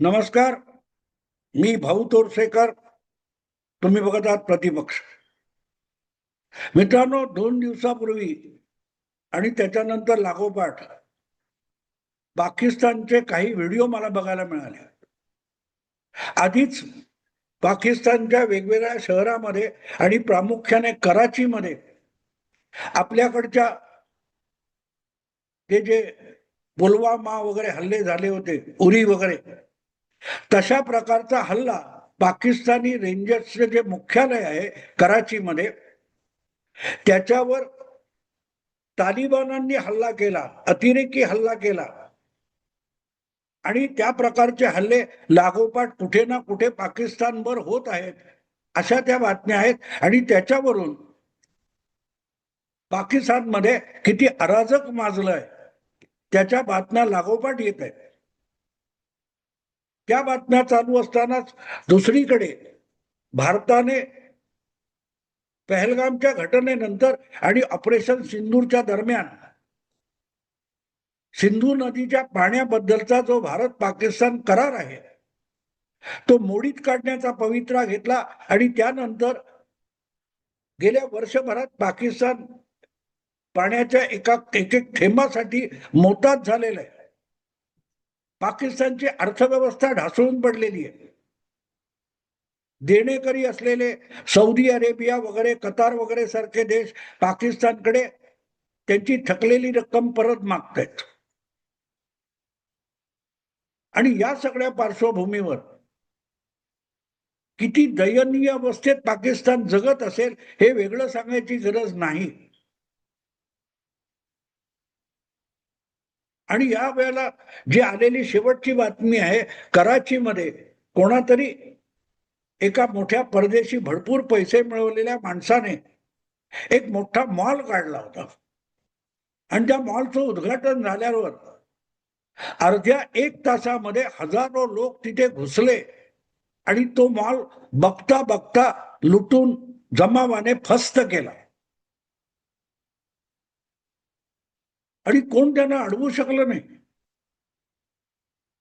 नमस्कार. मी भाऊ तोरसेकर. तुम्ही बघत आहात प्रतिपक्ष. मित्रांनो, 2 दिवसापूर्वी आणि त्याच्यानंतर लागोपाठ पाकिस्तानचे काही व्हिडिओ मला बघायला मिळाले. आधीच पाकिस्तानच्या वेगवेगळ्या शहरामध्ये आणि प्रामुख्याने कराचीमध्ये आपल्याकडच्या जे पुलवामा वगैरे हल्ले झाले होते, उरी वगैरे, तशा प्रकारचा हल्ला पाकिस्तानी रेंजर्सचे जे मुख्यालय आहे कराचीमध्ये त्याच्यावर तालिबानांनी हल्ला केला, अतिरेकी हल्ला केला. आणि त्या प्रकारचे हल्ले लागोपाठ कुठे ना कुठे पाकिस्तानवर होत आहेत, अशा त्या बातम्या आहेत. आणि त्याच्यावरून पाकिस्तानमध्ये किती अराजक माजलंय त्याच्या बातम्या लागोपाठ येत आहेत. त्या बातम्या चालू असतानाच दुसरीकडे भारताने पहलगामच्या घटनेनंतर आणि ऑपरेशन सिंदूरच्या दरम्यान सिंधू नदीच्या पाण्याबद्दलचा जो भारत पाकिस्तान करार आहे तो मोडीत काढण्याचा पवित्रा घेतला. आणि त्यानंतर गेल्या वर्षभरात पाकिस्तान पाण्याच्या एक एक थेंबासाठी मोताज झालेला आहे. पाकिस्तानची अर्थव्यवस्था ढासळून पडलेली आहे. देणेकरी असलेले सौदी अरेबिया वगैरे, कतार वगैरे सारखे देश पाकिस्तानकडे त्यांची थकलेली रक्कम परत मागतायत. आणि या सगळ्या पार्श्वभूमीवर किती दयनीय अवस्थेत पाकिस्तान जगत असेल हे वेगळं सांगायची गरज नाही. आणि या वेळेला जी आलेली शेवटची बातमी आहे, कराचीमध्ये कोणातरी एका मोठ्या परदेशी भरपूर पैसे मिळवलेल्या माणसाने एक मोठा मॉल काढला होता. आणि त्या मॉलचं उद्घाटन झाल्यावर अर्ध्या 1 तासामध्ये हजारो लोक तिथे घुसले आणि तो मॉल बघता बघता लुटून जमावाने फस्त केला. आणि कोण त्यांना अडवू शकलं नाही.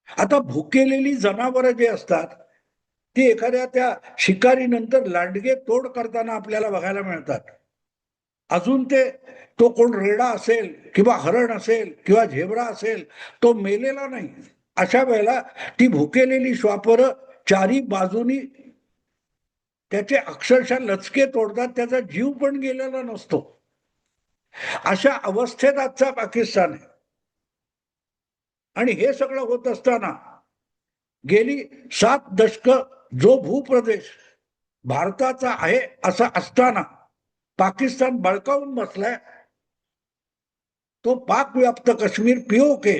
आता भुकेलेली जनावरं जे असतात ती एखाद्या त्या शिकारीनंतर लांडगे तोड करताना आपल्याला बघायला मिळतात. अजून तो कोण रेडा असेल किंवा हरण असेल किंवा झेब्रा असेल तो मेलेला नाही. अशा वेळेला ती भुकेलेली श्वापरं चारी बाजूनी त्याचे अक्षरशः लचके तोडतात, त्याचा जीव पण गेलेला नसतो. अशा अवस्थेत आजचा पाकिस्तान आहे. आणि हे सगळं होत असताना गेली 7 दशक जो भूप्रदेश भारताचा आहे असा असताना पाकिस्तान बळकावून बसलाय. तो पाक व्याप्त काश्मीर पीओके,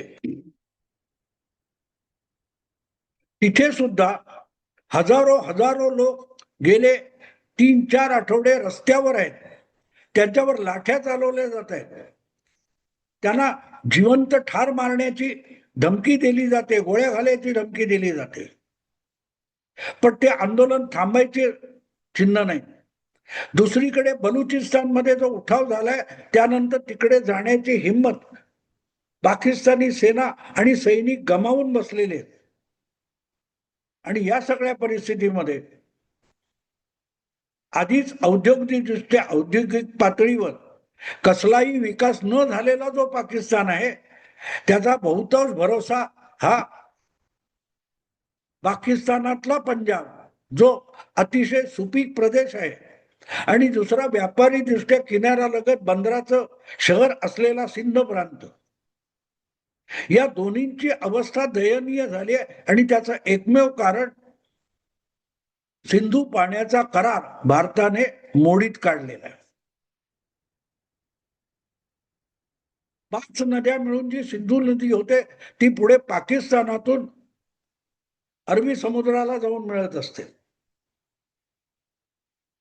तिथे सुद्धा हजारो हजारो लोक गेले 3-4 आठवडे रस्त्यावर आहेत. त्यांच्यावर लाठ्या चालवल्या जात आहेत. त्यांना जिवंत ठार मारण्याची धमकी दिली जाते, गोळ्या घालायची धमकी दिली जाते. पण ते आंदोलन थांबायचे चिन्ह नाही. दुसरीकडे बलुचिस्तानमध्ये जो उठाव झालाय त्यानंतर तिकडे जाण्याची हिंमत पाकिस्तानी सेना आणि सैनिक गमावून बसलेले आहेत. आणि या सगळ्या परिस्थितीमध्ये आधीच औद्योगिक पातळीवर कसलाही विकास न झालेला जो पाकिस्तान आहे त्याचा बहुतांश भरोसा हा पाकिस्तानातला पंजाब, जो अतिशय सुपीक प्रदेश आहे, आणि दुसरा व्यापारी दृष्ट्या किनाऱ्यालगत बंदराचं शहर असलेला सिंध प्रांत, या दोन्हींची अवस्था दयनीय झाली आहे. आणि त्याचं एकमेव कारण सिंधू पाण्याचा करार भारताने मोडीत काढलेला आहे. 5 नद्या मिळून जी सिंधू नदी होते ती पुढे पाकिस्तानातून अरबी समुद्राला जाऊन मिळत असते.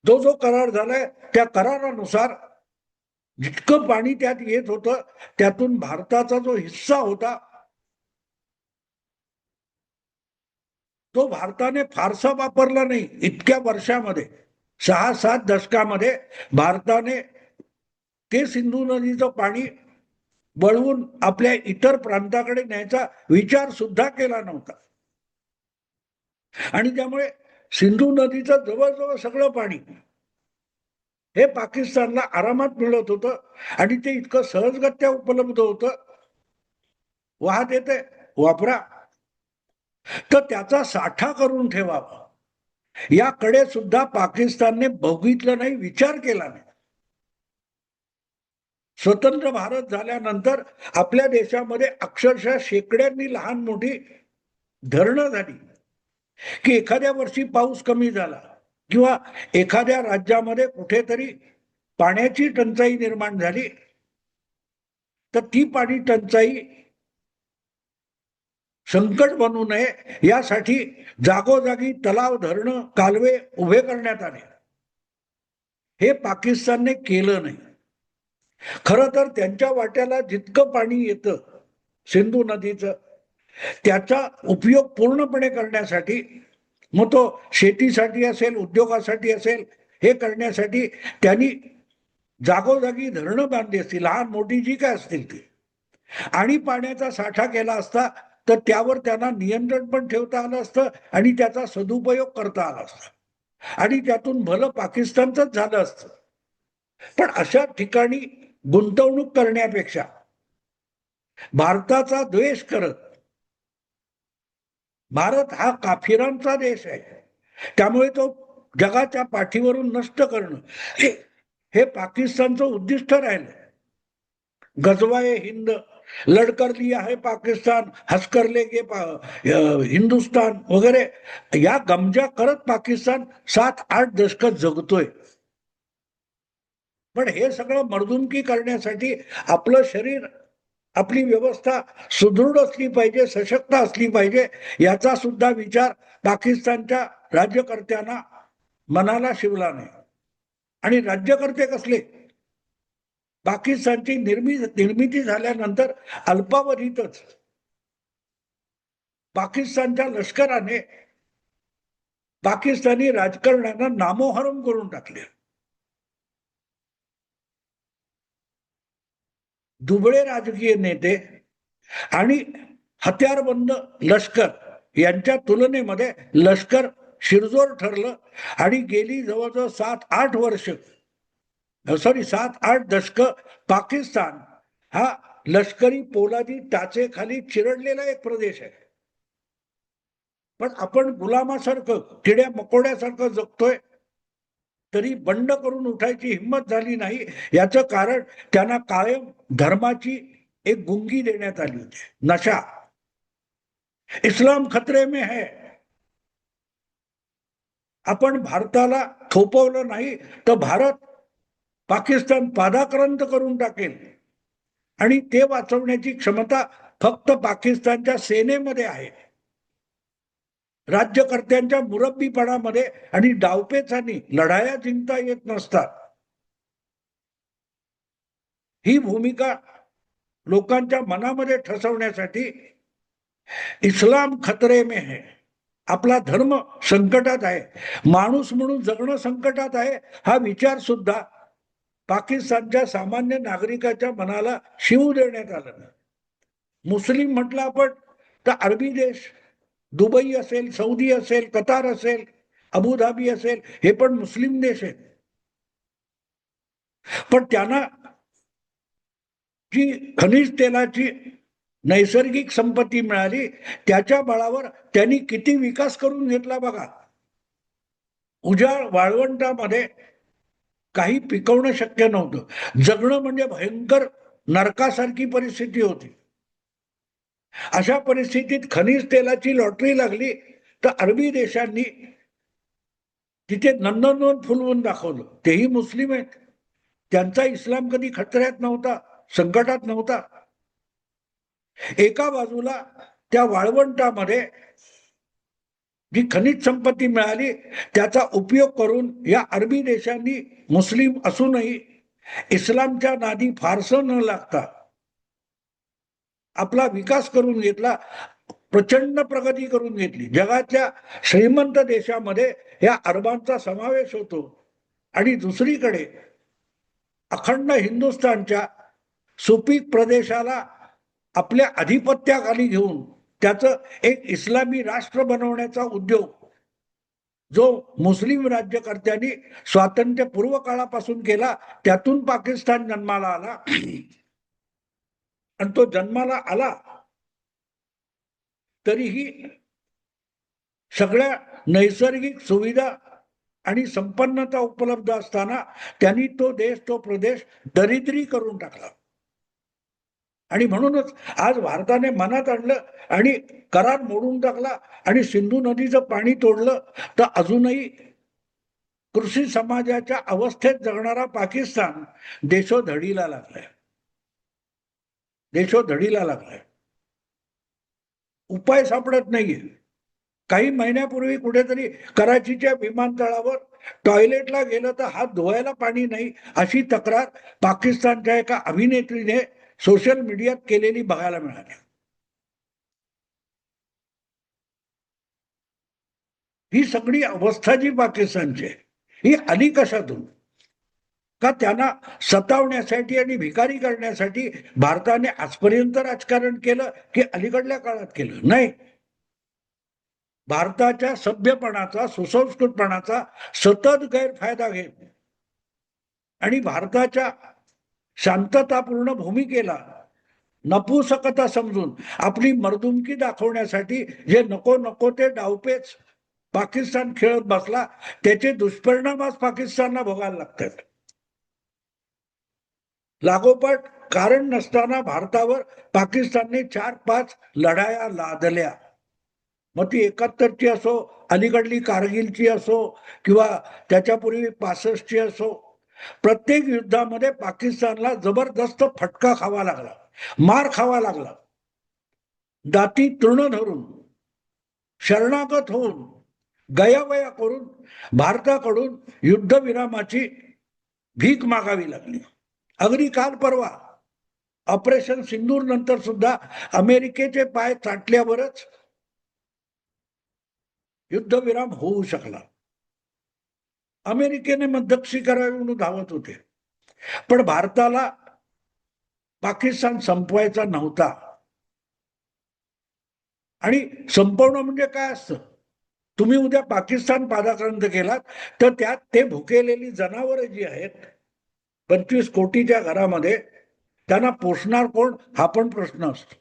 जो करार झालाय त्या करारानुसार जितकं पाणी त्यात येत होतं त्यातून भारताचा जो हिस्सा होता तो भारताने फारसा वापरला नाही. इतक्या वर्षामध्ये 6-7 दशकामध्ये भारताने ते सिंधू नदीचं पाणी वळवून आपल्या इतर प्रांताकडे न्यायचा विचार सुद्धा केला नव्हता. आणि त्यामुळे सिंधू नदीचं जवळजवळ सगळं पाणी हे पाकिस्तानला आरामात मिळत होतं आणि ते इतकं सहजगत्या उपलब्ध होतं. वाहत येते, वापरा. तर त्याचा साठा करून ठेवावा याकडे सुद्धा पाकिस्तानने बघितलं नाही, विचार केला नाही. स्वतंत्र भारत झाल्यानंतर आपल्या देशामध्ये अक्षरशः शेकड्यांनी लहान मोठी धरणं झाली की एखाद्या वर्षी पाऊस कमी झाला किंवा एखाद्या राज्यामध्ये कुठेतरी पाण्याची टंचाई निर्माण झाली तर ती पाणी टंचाई संकट बनू नये यासाठी जागोजागी तलाव, धरणं, कालवे उभे करण्यात आले. हे पाकिस्तानने केलं नाही. खरं तर त्यांच्या वाट्याला जितकं पाणी येतं सिंधू नदीचं त्याचा उपयोग पूर्णपणे करण्यासाठी, मग तो शेतीसाठी असेल, उद्योगासाठी असेल, हे करण्यासाठी त्यांनी जागोजागी धरणं बांधली असतील, लहान मोठी जी काय असतील ती, आणि पाण्याचा साठा केला असता तर त्यावर त्यांना नियंत्रण पण ठेवता आलं असतं आणि त्याचा सदुपयोग करता आला असता आणि त्यातून भलं पाकिस्तानचंच झालं असतं. पण अशा ठिकाणी गुंतवणूक करण्यापेक्षा भारताचा द्वेष करत, भारत हा काफिरांचा देश आहे त्यामुळे तो जगाच्या पाठीवरून नष्ट करणं हे पाकिस्तानचं उद्दिष्ट राहिलं. गजवाए हिंद, लढकर लिया है पाकिस्तान, हसकर लेके हिंदुस्तान वगैरे या गमजा करत पाकिस्तान 7-8 दशकं जगतोय. पण हे सगळं मर्दुमकी करण्यासाठी आपलं शरीर, आपली व्यवस्था सुदृढ असली पाहिजे, सशक्त असली पाहिजे, याचा सुद्धा विचार पाकिस्तानच्या राज्यकर्त्यांना मनाला शिवला नाही. आणि राज्यकर्ते कसले, पाकिस्तानची निर्मिती झाल्यानंतर अल्पावधीतच पाकिस्तानच्या लष्कराने पाकिस्तानी राजकारण्यांना नामोहरम करून टाकले. दुबळे राजकीय नेते आणि हत्यारबंद लष्कर यांच्या तुलनेमध्ये लष्कर शिरजोर ठरलं आणि गेली जवळजवळ 7-8 वर्ष, 7-8 दशक पाकिस्तान हा लष्करी पोलादी टाचेखाली चिरडलेला एक प्रदेश आहे. पण आपण गुलामासारखं, किड्या मकोड्यासारखं जगतोय तरी बंड करून उठायची हिंमत झाली नाही. याचं कारण त्यांना कायम धर्माची एक गुंगी देण्यात आली होती, नशा. इस्लाम खतरे में है. आपण भारताला थोपवलं नाही तर भारत पाकिस्तान पादाक्रांत करून टाकेल आणि ते वाचवण्याची क्षमता फक्त पाकिस्तानच्या सेनेमध्ये आहे. राज्यकर्त्यांच्या मुरब्बीपणामध्ये आणि डावपेचांनी लढाया जिंकता येत नसतात. ही भूमिका लोकांच्या मनामध्ये ठसवण्यासाठी इस्लाम खतरे में है, आपला धर्म संकटात आहे, माणूस म्हणून जगणं संकटात आहे, हा विचार सुद्धा पाकिस्तानच्या सामान्य नागरिकाच्या मनाला शिवू देण्यात आलं नाही. मुस्लिम म्हटलं आपण तर अरबी देश, दुबई असेल, सौदी असेल, कतार असेल, अबुधाबी असेल, हे पण मुस्लिम देश आहेत. पण त्यांना जी खनिज तेलाची नैसर्गिक संपत्ती मिळाली त्याच्या बळावर त्यांनी किती विकास करून घेतला बघा. उजाड वाळवंटामध्ये काही पिकवणं शक्य नव्हतं, जगणं म्हणजे भयंकर नरकासारखी परिस्थिती होती. अशा परिस्थितीत खनिज तेलाची लॉटरी लागली तर अरबी देशांनी तिथे नंदनवन फुलवून दाखवलं. तेही मुस्लिम आहेत, त्यांचा इस्लाम कधी खतऱ्यात नव्हता, संकटात नव्हता. एका बाजूला त्या वाळवंटामध्ये जी खनिज संपत्ती मिळाली त्याचा उपयोग करून या अरबी देशांनी मुस्लिम असूनही इस्लामच्या नादी फारसं न लागता आपला विकास करून घेतला, प्रचंड प्रगती करून घेतली. जगातल्या श्रीमंत देशामध्ये या अरबांचा समावेश होतो आणि दुसरीकडे अखंड हिंदुस्थानच्या सुपीक प्रदेशाला आपल्या अधिपत्याखाली घेऊन त्याचं एक इस्लामी राष्ट्र बनवण्याचा उद्योग जो मुस्लिम राज्यकर्त्यांनी स्वातंत्र्यपूर्व काळापासून केला, त्यातून पाकिस्तान जन्माला आला. आणि तो जन्माला आला तरीही सगळ्या नैसर्गिक सुविधा आणि संपन्नता उपलब्ध असताना त्यांनी तो देश, तो प्रदेश दरिद्री करून टाकला. आणि म्हणूनच आज भारताने मनात आणलं आणि करार मोडून टाकला आणि सिंधू नदीचं पाणी तोडलं, तर अजूनही कृषी समाजाच्या अवस्थेत जगणारा पाकिस्तान देशोधडीला लागलाय. देशोधडीला लागलाय. उपाय सापडत नाहीये. काही महिन्यापूर्वी कुठेतरी कराचीच्या विमानतळावर टॉयलेटला गेलं तर हात धुवायला पाणी नाही, अशी तक्रार पाकिस्तानच्या एका अभिनेत्रीने सोशल मीडियात केलेली बघायला मिळाली. ही सगळी अवस्था जी पाकिस्तानची ही आली कशातून? का त्यांना सतावण्यासाठी आणि भिकारी करण्यासाठी भारताने आजपर्यंत राजकारण केलं की अलीकडल्या काळात केलं? नाही. भारताच्या सभ्यपणाचा, सुसंस्कृतपणाचा सतत गैरफायदा घेत आणि भारताच्या शांततापूर्ण भूमिकेला नपुसकता समजून आपली मर्दुमकी दाखवण्यासाठी जे नको नको ते डावपेच पाकिस्तान खेळत बसला, त्याचे दुष्परिणाम आज पाकिस्तानला भोगायला लागतात. लागोपाठ कारण नसताना भारतावर पाकिस्तानने 4-5 लढाया लादल्या. मग ती 71ची असो, अलीकडली कारगिलची असो किंवा त्याच्यापूर्वी 65ची असो, प्रत्येक युद्धामध्ये पाकिस्तानला जबरदस्त फटका खावा लागला, मार खावा लागला. दाती तृण धरून शरणागत होऊन गयावया करून भारताकडून युद्धविरामाची भीक मागावी लागली. अगदी काल परवा ऑपरेशन सिंदूर नंतर सुद्धा अमेरिकेचे पाय चाटल्यावरच युद्धविराम होऊ शकला. अमेरिकेने मध्यस्थी करावी म्हणून धावत होते, पण भारताला पाकिस्तान संपवायचा नव्हता. आणि संपवणं म्हणजे काय असतं? तुम्ही उद्या पाकिस्तान पादाक्रांत केलात तर त्यात ते भुकेलेली जनावरं जी आहेत 25 कोटीच्या घरामध्ये, त्यांना पोषणार कोण हा पण प्रश्न असतो.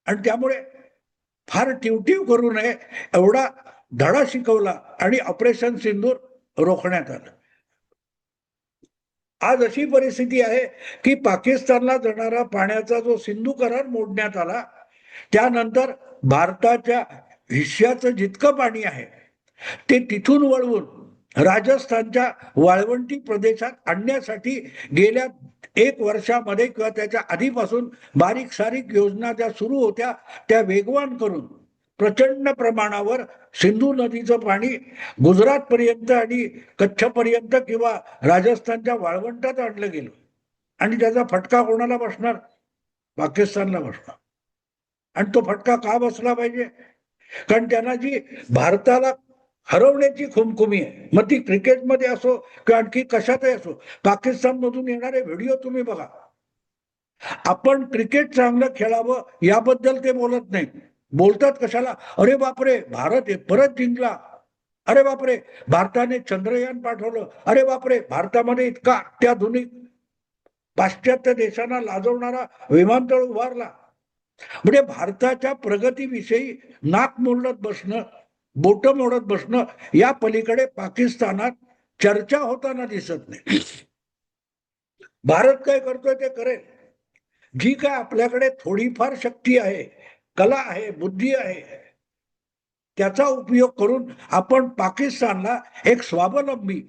आणि त्यामुळे फार टिवटिव करू नये एवढा धडा शिकवला आणि ऑपरेशन सिंदूर रोखण्यात आलं. आज अशी परिस्थिती आहे की पाकिस्तानला जाणारा पाण्याचा जो सिंधू करार मोडण्यात आला, त्यानंतर भारताच्या हिश्श्याचं जितकं पाणी आहे ते तिथून वळवून राजस्थानच्या वाळवंटी प्रदेशात आणण्यासाठी गेल्या 1 वर्षामध्ये किंवा त्याच्या आधीपासून बारीक सारीक योजना ज्या सुरू होत्या त्या वेगवान करून प्रचंड प्रमाणावर सिंधू नदीचं पाणी गुजरात पर्यंत आणि कच्छ पर्यंत किंवा राजस्थानच्या वाळवंटात आणलं गेलं. आणि त्याचा फटका कोणाला बसणार? पाकिस्तानला बसणार. आणि तो फटका का बसला पाहिजे? कारण त्यांना जी भारताला हरवण्याची खुमखुमी आहे, मग ती क्रिकेटमध्ये असो किंवा आणखी कशातही असो. पाकिस्तान मधून येणारे व्हिडिओ तुम्ही बघा. आपण क्रिकेट चांगलं खेळावं याबद्दल ते बोलत नाही. बोलतात कशाला? अरे बापरे, भारत परत जिंकला, अरे बापरे भारताने चंद्रयान पाठवलं, अरे बापरे भारतामध्ये इतका अत्याधुनिक पाश्चात्य देशांना लाजवणारा विमानतळ उभारला. म्हणजे भारताच्या प्रगतीविषयी नाक मोडत बसणं, बोट मोडत बसणं या पलीकडे पाकिस्तानात चर्चा होताना दिसत नाही. भारत काय करतोय ते करेल. जी काय आपल्याकडे थोडीफार शक्ती आहे, कला आहे, बुद्धी आहे, त्याचा उपयोग करून आपण पाकिस्तानला एक स्वावलंबी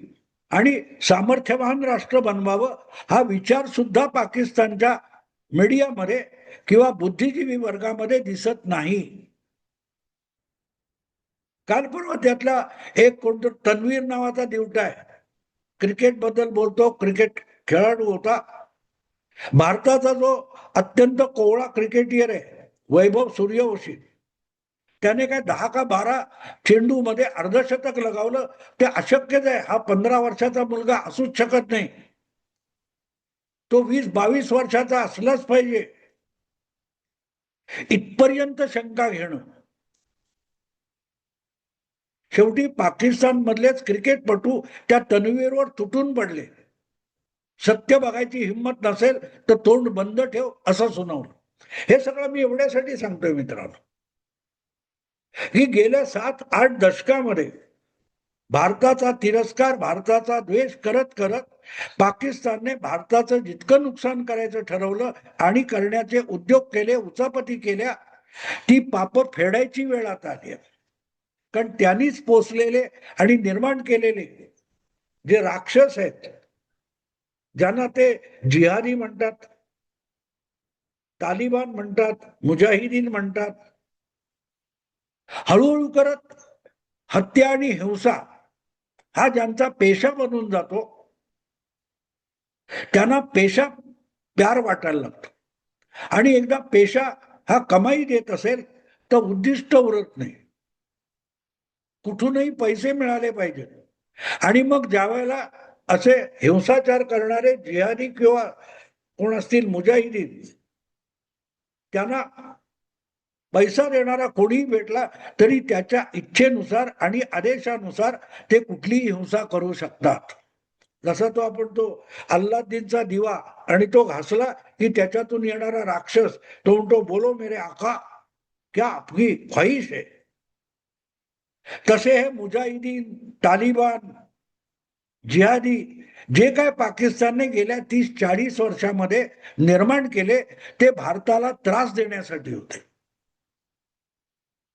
आणि सामर्थ्यवान राष्ट्र बनवावं हा विचार सुद्धा पाकिस्तानच्या मीडियामध्ये किंवा बुद्धिजीवी वर्गामध्ये दिसत नाही. काल परवा त्यातला एक कोणतं तन्वीर नावाचा दिवटा आहे, क्रिकेट बद्दल बोलतो, क्रिकेट खेळाडू होता. भारताचा जो अत्यंत कोवळा क्रिकेटियर आहे वैभव सूर्यवंशी, त्याने काय 10 का 12 चेंडू मध्ये अर्धशतक लगावलं. ते अशक्यच आहे. हा 15 वर्षाचा मुलगा असूच शकत नाही. तो 20-22 वर्षाचा असलाच पाहिजे. इथपर्यंत शंका घेणं शेवटी पाकिस्तान मधलेच क्रिकेटपटू त्या तन्वीरवर तुटून पडले. सत्य बघायची हिंमत नसेल तर तोंड बंद ठेव असं सुनावलं. हे सगळं मी एवढ्यासाठी सांगतोय मित्रांनो, की गेल्या 7-8 दशकामध्ये भारताचा तिरस्कार, भारताचा द्वेष करत करत पाकिस्तानने भारताचं जितकं नुकसान करायचं ठरवलं आणि करण्याचे उद्योग केले, उचापती केल्या, ती पाप फेडायची वेळ आता आली आहे. कारण त्यांनीच पोचलेले आणि निर्माण केलेले जे राक्षस आहेत, ज्यांना ते जिहादी म्हणतात, तालिबान म्हणतात, मुजाहिदीन म्हणतात, हळूहळू करत हत्या आणि हिंसा हा ज्यांचा पेशा बनून जातो, त्यांना पेशा प्यार वाटायला लागतो. आणि एकदा पेशा हा कमाई देत असेल तर उद्दिष्ट उरत नाही. कुठूनही पैसे मिळाले पाहिजेत. आणि मग ज्या वेळेला असे हिंसाचार करणारे जिहादी किंवा कोण असतील मुजाहिदीन, त्यांना पैसा देणारा कोणीही भेटला तरी त्याच्या इच्छेनुसार आणि आदेशानुसार ते कुठलीही हिंसा करू शकतात. जसा तो अल्लादीनचा दिवा आणि तो घासला की त्याच्यातून येणारा राक्षस तो म्हणतो, बोलो मेरे आका क्या आपकी ख्वाहिश है. तसे हे मुजाहिदीन, तालिबान, जिहादी जे काय पाकिस्तानने गेल्या 30-40 वर्षामध्ये निर्माण केले ते भारताला त्रास देण्यासाठी होते.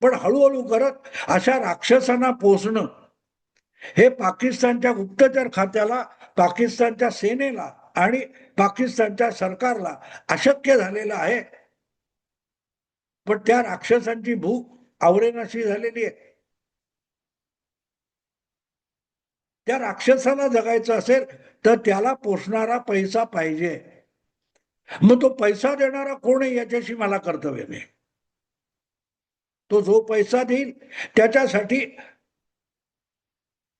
पण हळूहळू करत अशा राक्षसांना पोचणं हे पाकिस्तानच्या गुप्तचर खात्याला, पाकिस्तानच्या सेनेला आणि पाकिस्तानच्या सरकारला अशक्य झालेलं आहे. पण त्या राक्षसांची भूक आवरेनाशी झालेली आहे. त्या राक्षसाला जगायचं असेल तर त्याला पोषणारा पैसा पाहिजे. मग तो पैसा देणारा कोण आहे याच्याशी मला कर्तव्य नाही. तो जो पैसा देईल त्याच्यासाठी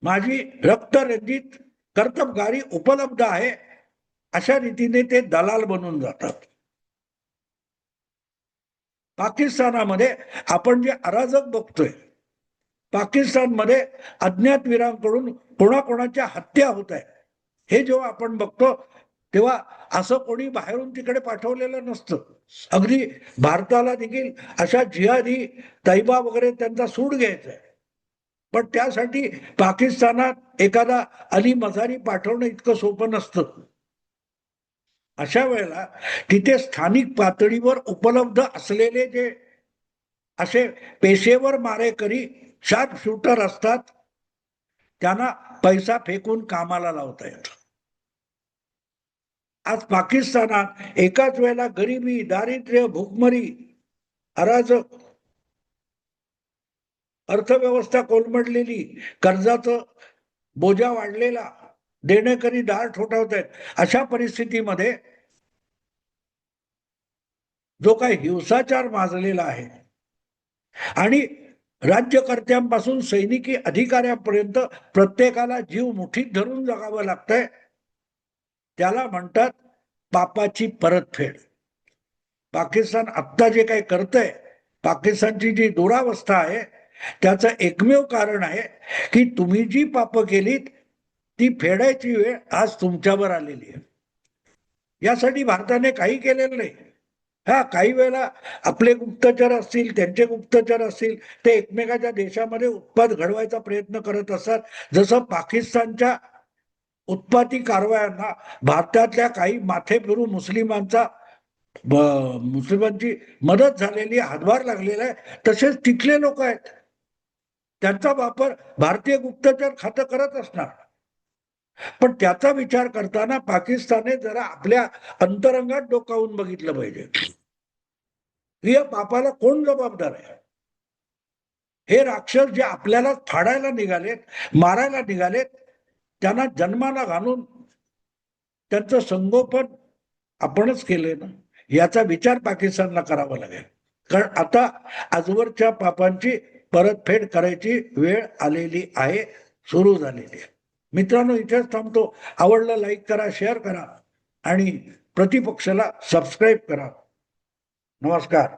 माझी रक्तरंजित कर्तबगारी उपलब्ध आहे, अशा रीतीने ते दलाल बनून जातात. पाकिस्तानामध्ये आपण जे अराजक बघतोय, पाकिस्तानमध्ये अज्ञातवीरांकडून कोणाकोणाच्या हत्या होत आहे, हे जेव्हा आपण बघतो तेव्हा असं कोणी बाहेरून तिकडे पाठवलेलं नसतं. अगदी भारताला देखील अशा जिहादी तैबा वगैरे त्यांचा सूड घ्यायचा आहे. पण त्यासाठी पाकिस्तानात एखादा अली मझारी पाठवणं इतकं सोपं नसतं. अशा वेळेला तिथे स्थानिक पातळीवर उपलब्ध असलेले जे असे पेशेवर मारेकरी शार्प शूटर असतात, त्यांना पैसा फेकून कामाला लावता येतं. आज पाकिस्तानात एकाच वेळेला गरिबी, दारिद्र्य, भूकमरी, अराजक, अर्थव्यवस्था कोलमडलेली, कर्जाचं बोजा वाढलेला, देणेकरी दार ठोठावत आहेत, अशा परिस्थितीमध्ये जो काही हिंसाचार माजलेला आहे आणि राज्यकर्त्यांपासून सैनिकी अधिकाऱ्यांपर्यंत प्रत्येकाला जीव मुठीत धरून जगावं लागतंय, त्याला म्हणतात पापाची परतफेड. पाकिस्तान आत्ता जे काही करतंय, पाकिस्तानची जी दुरावस्था आहे, त्याचं एकमेव कारण आहे की तुम्ही जी पापं केलीत ती फेडायची वेळ आज तुमच्यावर आलेली आहे. यासाठी भारताने काही केलेलं नाही. हा, काही वेळेला आपले गुप्तचर असतील, त्यांचे गुप्तचर असतील, ते एकमेकाच्या देशामध्ये उत्पात घडवायचा प्रयत्न करत असतात. जसं पाकिस्तानच्या उत्पाती कारवायांना भारतातल्या काही माथे फिरू मुस्लिमांची मदत झालेली, हातभार लागलेला आहे, तसेच तिथले लोक आहेत, त्यांचा वापर भारतीय गुप्तचर खातं करत असणार. पण त्याचा विचार करताना पाकिस्तानने जरा आपल्या अंतरंगात डोकावून बघितलं पाहिजे. या पापाला कोण जबाबदार आहे? हे राक्षस जे आपल्याला फाडायला निघालेत, मारायला निघालेत, त्यांना जन्माला घालून त्यांचं संगोपन आपणच केले ना, याचा विचार पाकिस्तानला करावा लागेल. कारण आता आजवरच्या पापांची परतफेड करायची वेळ आलेली आहे, सुरू झालेली आहे. मित्रांनो, इथेच थांबतो. आवडलं लाईक करा, शेअर करा आणि प्रतिपक्षाला सबस्क्राईब करा. नमस्कार.